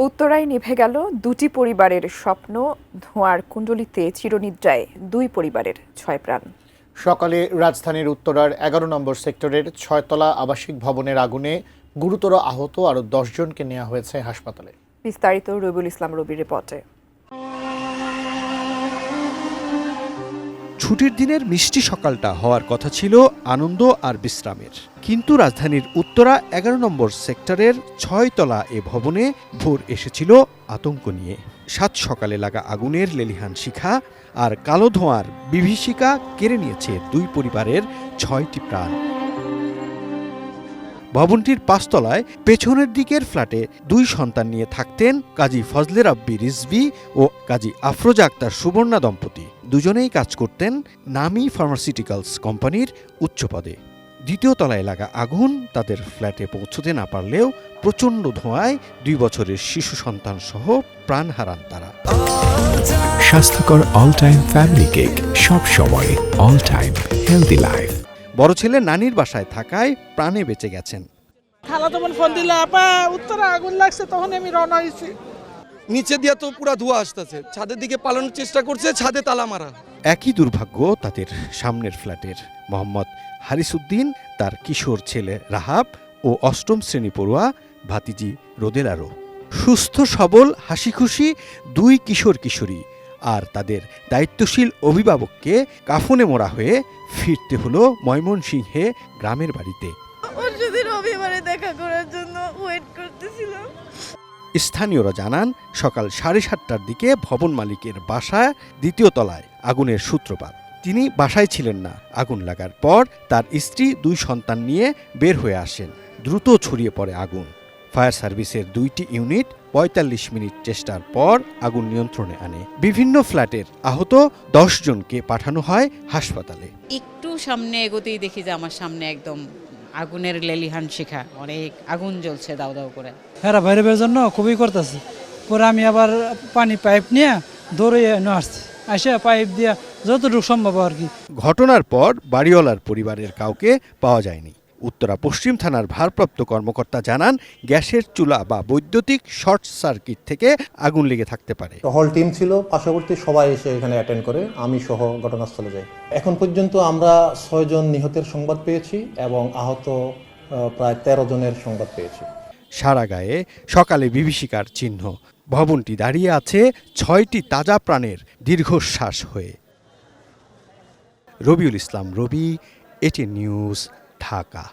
উত্তরায় নিভে গেল দুটি পরিবারের স্বপ্ন। ধোঁয়ার কুণ্ডলিতে চিরনিদ্রায় দুই পরিবারের 6 প্রাণ। সকালে রাজধানীর উত্তরার 11 নম্বর সেক্টরের 6তলা আবাসিক ভবনের আগুনে গুরুতর আহত আরও 10 জনকে নেওয়া হয়েছে হাসপাতালে। বিস্তারিত রবিউল ইসলাম রবির রিপোর্টে। ছুটির দিনের মিষ্টি সকালটা হওয়ার কথা ছিল আনন্দ আর বিশ্রামের, কিন্তু রাজধানীর উত্তরা 11 নম্বর সেক্টরের 6তলা এ ভবনে ভোর এসেছিল আতঙ্ক নিয়ে। সাত সকালে লাগা আগুনের লেলিহান শিখা আর কালো ধোঁয়ার বিভীষিকা কেড়ে নিয়েছে দুই পরিবারের 6টি প্রাণ। ভবনটির 5তলায় পেছনের দিকের ফ্ল্যাটে দুই সন্তান নিয়ে থাকতেন কাজী ফজলে রাব্বি রিজভী ও কাজী আফরোজা আক্তার সুবর্ণা দম্পতি। দুজনেই কাজ করতেন নামী ফার্মাসিউটিক্যালস কোম্পানির উচ্চ পদে। দ্বিতীয় তলায় লাগা আগুন তাদের ফ্ল্যাটে পৌঁছতে না পারলেও প্রচণ্ড ধোঁয়ায় 2 বছরের শিশু সন্তান সহ প্রাণ হারান তারা। স্বাস্থ্যকর অল টাইম ফ্যামিলি কেক, সব সময় অল টাইম হেলদি লাইফ। বড় ছেলে নানির বাসায় থাকায় প্রাণে বেঁচে গেছেন। খালা তখন ফোন দিল, আপা উত্তরা আগুন লাগছে, তখন আমি রওনা হয়েছি। নিচে দিয়ে তো পুরা ধোঁয়া আসতেছে, ছাদের দিকে পালানোর চেষ্টা করছে, ছাদে তালা মারা। একই দুর্ভাগ্য তাদের সামনের ফ্ল্যাটের। মোহাম্মদ হারিসউদ্দিন, তার কিশোর ছেলে রাহাব ও 8ম শ্রেণী পড়ুয়া ভাতিজি রোদেলারও। সুস্থ সবল হাসিখুশি দুই কিশোর কিশোরী আর তাদের দায়িত্বশীল অভিভাবককে কাফনে মোড়া হয়ে ফিরতে হলো ময়মনসিংহে গ্রামের বাড়িতে। ওর সাথে রবিবারে দেখা করার জন্য ওয়েট করতেছিলাম। স্থানীয়রা জানান, সকাল 7:30টার দিকে ভবন মালিকের বাসায় 2য় তলায় আগুনের সূত্রপাত। তিনি বাসায় ছিলেন না। আগুন লাগার পর তার স্ত্রী 2 সন্তান নিয়ে বের হয়ে আসেন। দ্রুত ছড়িয়ে পড়ে আগুন। ফায়ার সার্ভিসের 2টি ইউনিট 45 মিনিট চেষ্টার পর আগুন নিয়ন্ত্রণে আনে। বিভিন্ন ফ্ল্যাটের আহত 10 জনকে পাঠানো হয় হাসপাতালে। একটু সামনে এগোতেই দেখি যে আমার সামনে একদম আগুনের লেলিহান শিখা, অনেক আগুন জ্বলছে দাউ দাউ করে। হ্যাঁ, বাইরের জন্য খুবই করতেছি। পরে আমি আবার পানি পাইপ নিয়ে দৌড়ে আসছি, আসে পাইপ দিয়ে যতটুকু সম্ভব আর কি। ঘটনার পর বাড়িওয়ালার পরিবারের কাউকে পাওয়া যায়নি। উত্তরা পশ্চিম থানার ভারপ্রাপ্ত কর্মকর্তা জানান, গ্যাসের চুলা বা বৈদ্যুতিক শর্ট সার্কিট থেকে আগুন লেগে থাকতে পারে। টহল টিম ছিল, পার্শ্ববর্তী সবাই এসে এখানে অ্যাটেন্ড করে, আমি সহ ঘটনাস্থলে যাই। এখন পর্যন্ত আমরা 6 জন নিহতের সংবাদ পেয়েছি এবং আহত প্রায় 13 জনের সংবাদ পেয়েছি। সারা গায়ে সকালে বিভীষিকার চিহ্ন। ভবনটি দাঁড়িয়ে আছে 6টি তাজা প্রাণের দীর্ঘশ্বাস হয়ে। রবিউল ইসলাম রবি, এটি নিউজ, ঢাকা।